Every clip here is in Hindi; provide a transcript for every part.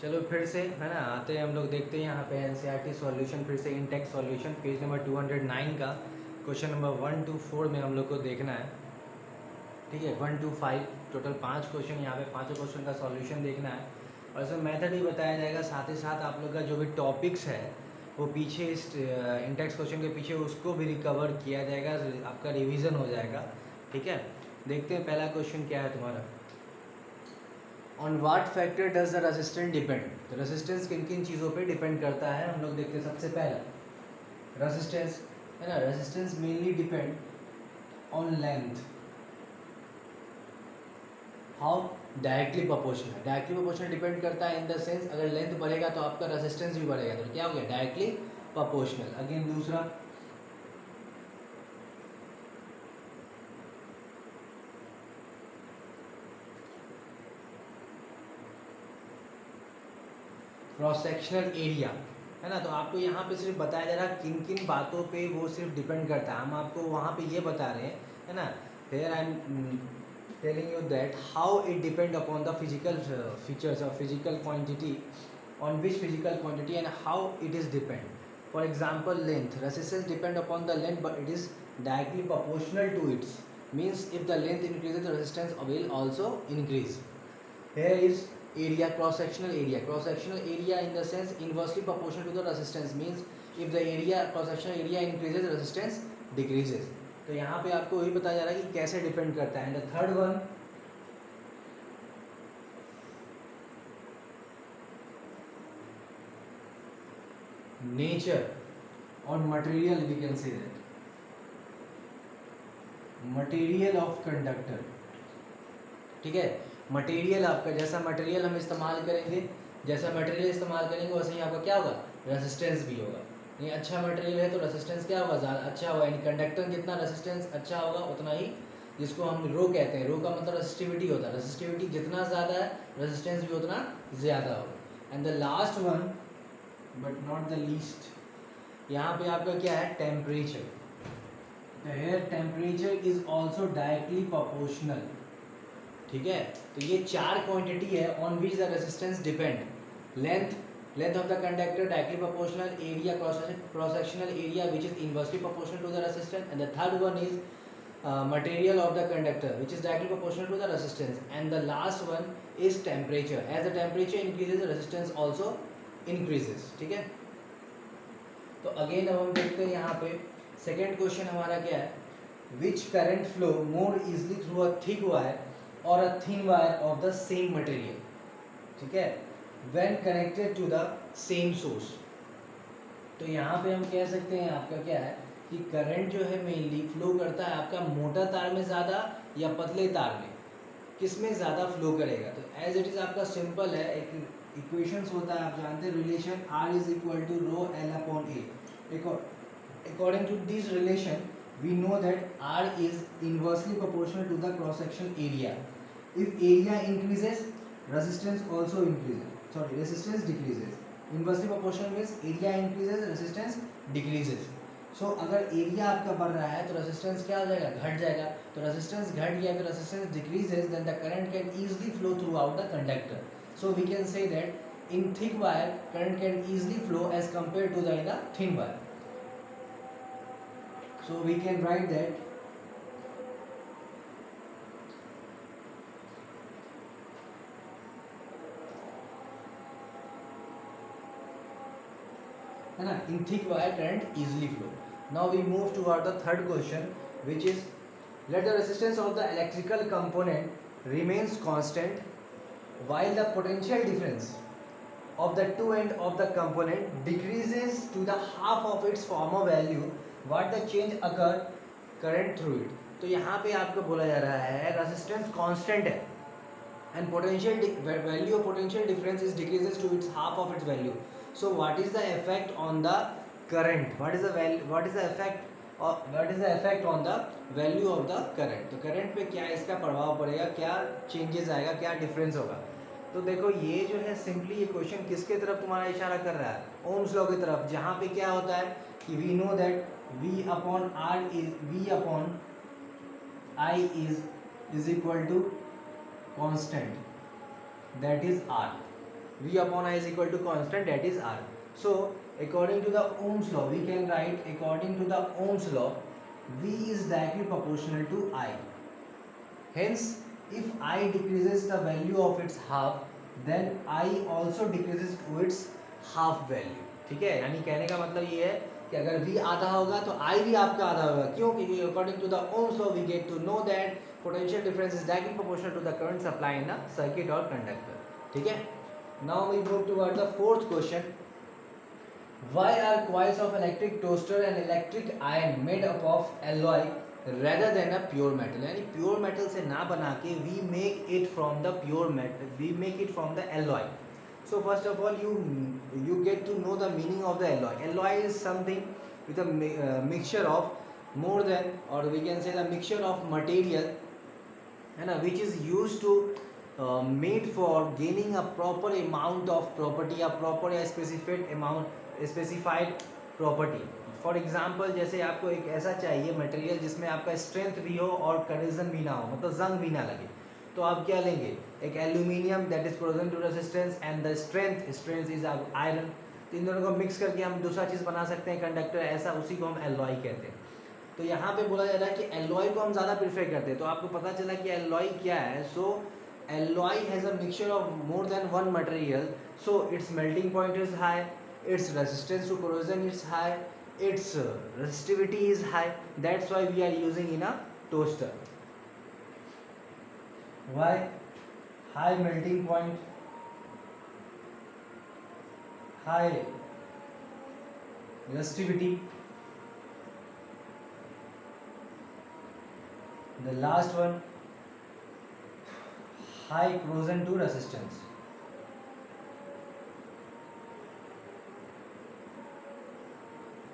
चलो फिर से है ना आते हैं हम लोग, देखते हैं यहाँ पे एनसीईआरटी सॉल्यूशन, फिर से इंटेक्स सॉल्यूशन पेज नंबर 209 का क्वेश्चन नंबर 1 to 4 में हम लोग को देखना है। ठीक है, 1 to 5 टोटल 5 क्वेश्चन, यहाँ पे पाँचों क्वेश्चन का सॉल्यूशन देखना है और इसमें मेथड भी बताया जाएगा। साथ ही साथ आप लोग का जो भी टॉपिक्स है वो पीछे इस इंटेक्स क्वेश्चन के पीछे उसको भी रिकवर किया जाएगा, आपका रिविज़न हो जाएगा। ठीक है, देखते हैं पहला क्वेश्चन क्या है तुम्हारा। On what factor does the resistance depend. तो रेजिस्टेंस किन किन चीज़ों पे डिपेंड करता है हम लोग देखते हैं। सबसे पहला रेजिस्टेंस है ना, resistance mainly depend on length. How? Directly proportional. Directly proportional depend करता है इन द सेंस अगर लेंथ बढ़ेगा तो आपका रेजिस्टेंस भी बढ़ेगा, तो क्या हो गया डायरेक्टली प्रोपोर्शनल। अगेन दूसरा क्रॉस सेक्शनल एरिया है ना, तो आपको यहाँ पे सिर्फ बताया जा रहा है किन किन बातों पे वो सिर्फ डिपेंड करता है। हम आपको वहाँ पे ये बता रहे हैं है ना, here I am telling you that how it depend upon the physical features और physical quantity, on which physical quantity and how it is depend. For example, length. Resistance depend upon the length, but it is directly proportional to its. Means if the length increases, the resistance will also increase. Here is area, cross sectional area. Cross sectional area in the sense inversely proportional to the resistance. Means if the area cross sectional area increases, resistance decreases. तो यहाँ पे आपको वही बताया जा रहा है कि कैसे डिपेंड करता है। And the third one, nature or material, we can say that material of conductor। ठीक है, मटेरियल आपका जैसा मटेरियल हम इस्तेमाल करेंगे, जैसा मटेरियल इस्तेमाल करेंगे वैसे ही आपका क्या होगा रेजिस्टेंस भी होगा। ये अच्छा मटेरियल है तो रेजिस्टेंस क्या होगा ज़्यादा अच्छा होगा, यानी कंडक्टर जितना रेजिस्टेंस अच्छा होगा उतना ही, जिसको हम रो कहते हैं, रो का मतलब रेसिस्टिविटी होता है, रेसिस्टिविटी जितना ज़्यादा है रेजिस्टेंस भी उतना ज़्यादा होगा। And the last one but not the least, यहाँ पे आपका क्या है temperature. Here temperature is also directly proportional. ठीक है, तो ये चार क्वांटिटी है on which the resistance depend. Length, length of the conductor directly proportional, area cross sectional area which is inversely proportional to the resistance, and the third one is material of the conductor which is directly proportional to the resistance, and the last one is temperature. As the temperature increases the resistance also increases। ठीक है, तो अगेन अब हम देखते हैं यहाँ पे सेकेंड क्वेश्चन हमारा क्या है, which current flow more easily through a thick wire और a thin wire of the same material. ठीक है, when connected to the same source. तो यहाँ पे हम कह सकते हैं आपका क्या है कि करंट जो है मेनली फ्लो करता है आपका मोटा तार में ज़्यादा या पतले तार में, किस में ज़्यादा फ्लो करेगा। तो एज इट इज़ आपका सिंपल है, एक इक्वेशंस होता है आप जानते हैं, relation R is equal to rho L upon A. According to this relation, we know that R is inversely proportional to the cross section area. If area increases, resistance also increases. Sorry, resistance decreases. Inversely proportional means area increases, resistance decreases. So अगर एरिया आपका बढ़ रहा है तो रेजिस्टेंस क्या हो जाएगा घट जाएगा। तो रेजिस्टेंस घट गया तो resistance decreases, then the current can easily flow through out the conductor. So we can say that in thick wire current can easily flow as compare to the in the thin wire. So we can write that है ना, in thick wire current easily flow. Now we move toward the third question, which is let the resistance of the electrical component remains constant while the potential difference of the two end of the component decreases to the half of its former value, what the change occur current through it। तो यहाँ पे आपको बोला जा रहा है रेजिस्टेंस कांस्टेंट है and potential value of potential difference is decreases to its half of its value। So what is the effect on the current, what is the value, what is the effect what is the effect on the value of the current। तो करंट पे क्या इसका प्रभाव पड़ेगा, क्या चेंजेस आएगा, क्या डिफरेंस होगा। तो देखो ये जो है सिंपली ये क्वेश्चन किसके तरफ तुम्हारा इशारा कर रहा है ओम्स लॉ की तरफ, जहाँ पे क्या होता है कि we know that V upon R is V upon I is equal to constant, that is R। V upon I is equal to constant, that is R. So according to the Ohm's law, we can write according to the Ohm's law, V is directly proportional to I. Hence if I decreases the value of its half, then I also decreases to its half value. ठीक है, यानी कहने का मतलब ये है कि अगर V आधा होगा तो I भी आपका आधा होगा. क्यों? क्योंकि according to the Ohm's law we get to know that potential difference is directly proportional to the current supply in a circuit or conductor. ठीक है. Now we move toward the fourth question. Why are coils of electric toaster and electric iron made up of alloy rather than a pure metal? यानी pure metal से ना बना के we make it from the pure metal, we make it from the alloy. So first of all you get to know the meaning of the alloy. Alloy is something with a mixture of more than, or we can say the mixture of material, है ना, which is used to made for gaining a proper amount of property, a proper specified property. For example जैसे आपको एक ऐसा चाहिए मटेरियल जिसमें आपका स्ट्रेंथ भी हो और करेजन भी ना हो, मतलब जंग भी ना लगे, तो आप क्या लेंगे? एक aluminium that is corrosion to resistance and the strength is iron. तो इन दोनों को मिक्स करके हम दूसरा चीज़ बना सकते हैं कंडक्टर, ऐसा उसी को हम एलॉय कहते हैं. तो यहाँ पे बोला जा रहा है कि एलॉय को हम ज़्यादा प्रीफर करते हैं. तो आपको पता चला कि एलॉय क्या है. सो alloy has a mixture of more than one material, so its melting point is high, its resistance to corrosion is high, its resistivity is high. That's why we are using in a toaster. Why? High melting point, high resistivity. The last one, high corrosion to resistance.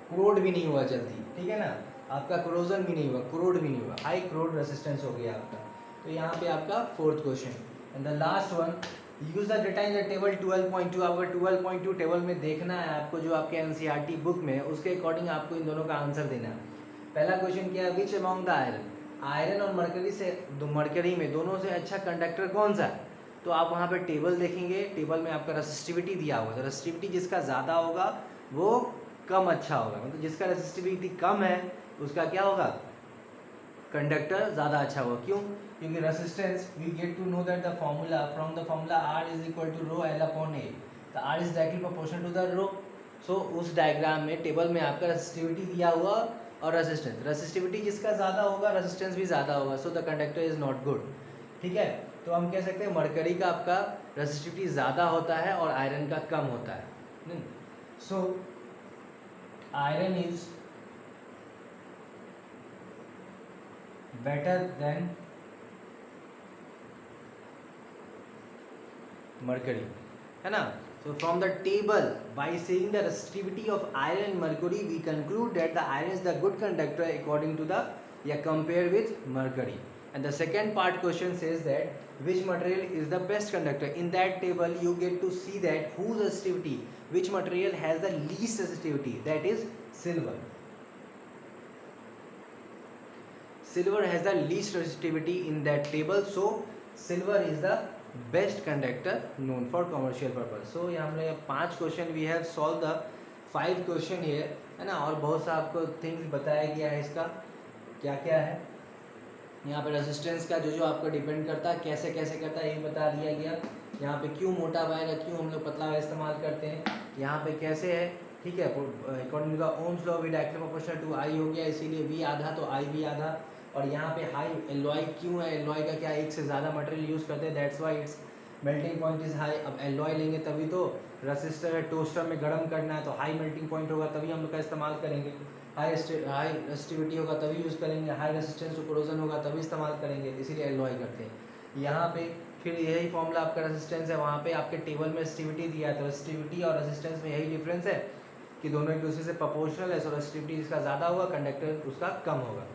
क्रोड भी नहीं हुआ जल्दी, ठीक है ना, आपका क्रोजन भी नहीं हुआ, क्रोड भी नहीं हुआ, हाई क्रोड रेजिस्टेंस हो गया आपका. तो यहाँ पे आपका fourth question. And the last one, use the data in the table 12.2. आपका 12.2 टेबल में देखना है आपको, जो आपके एनसीईआरटी बुक में, उसके अकॉर्डिंग आपको इन दोनों का आंसर देना है. पहला क्वेश्चन क्या है? विच अमॉन्ग द आयरन और मरकरी से, मरकरी में दोनों से अच्छा कंडक्टर कौन सा है? तो आप वहाँ पे टेबल देखेंगे, टेबल में आपका रेसिस्टिविटी दिया होगा. तो रेसिस्टिविटी जिसका ज़्यादा होगा वो कम अच्छा होगा, मतलब जिसका रेसिस्टिविटी कम है उसका क्या होगा? कंडक्टर ज़्यादा अच्छा होगा. क्यों? क्योंकि resistance, we get to know that the formula, from the formula R is equal to rho L upon A. तो R is directly proportional to the rho. So उस डायग्राम में टेबल में आपका रेसिस्टिविटी दिया हुआ और रेसिस्टेंस, रेसिस्टिविटी जिसका ज़्यादा होगा रेसिस्टेंस भी ज़्यादा होगा. So the conductor is not good. ठीक है. तो हम कह सकते हैं मरकरी का आपका रेसिस्टिविटी ज़्यादा होता है और आयरन का कम होता है. सो iron is better than mercury, है ना. So from the table, by seeing the resistivity of iron and mercury, we conclude that the iron is the good conductor according to the, compared with mercury. And the second part question says that which material is the best conductor. In that table you get to see that whose resistivity, which material has the least resistivity, that is silver. Silver has the least resistivity in that table, so silver is the best conductor known for commercial purpose. So यहाँ हमने 5 question we have solved the 5 question here, है ना. और बहुत सा आपको थिंग्स बताया गया है, इसका क्या क्या है. यहाँ पे रेजिस्टेंस का जो आपको डिपेंड करता है, कैसे कैसे करता है, ये बता दिया गया. यहाँ पे क्यों मोटा वायर, क्यों हम लोग पतला वायर इस्तेमाल करते हैं, यहाँ पे कैसे है. ठीक है. According to the Ohm's law we directly proportional to I हो गया, इसीलिए V आधा तो I भी आधा. और यहाँ पे हाई एलॉय क्यों है? एलॉय का क्या, एक से ज़्यादा मटेरियल यूज़ करते हैं, that's why it's melting point is high. अब एलॉय लेंगे तभी तो रेसिस्टर है, टोस्टर में गर्म करना है, तो हाई मेल्टिंग पॉइंट होगा तभी हम लोग का इस्तेमाल करेंगे. हाई रेसिस्टिविटी होगा तभी यूज़ करेंगे, हाई रेसिस्टेंस टू कोरोजन होगा तभी इस्तेमाल करेंगे, इसीलिए एलॉय करते हैं. यहाँ पे फिर यही फॉर्मूला आपका रेसिस्टेंस है, वहाँ पे आपके टेबल में रेसिस्टिविटी दिया है, तो रेसिस्टिविटी और रेसिस्टेंस में यही डिफरेंस है कि दोनों एक दूसरे से प्रोपोर्शनल है. सो रेसिस्टिविटी जिसका ज़्यादा होगा कंडक्टर उसका कम होगा.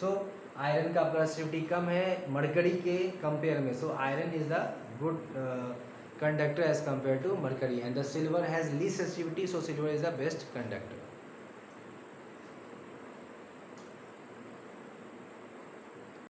सो आयरन का आपका रेसिस्टिविटी कम है मरकरी के कंपेयर में, so iron is the good conductor as compared to mercury, and the silver has least resistivity, so silver is the best conductor.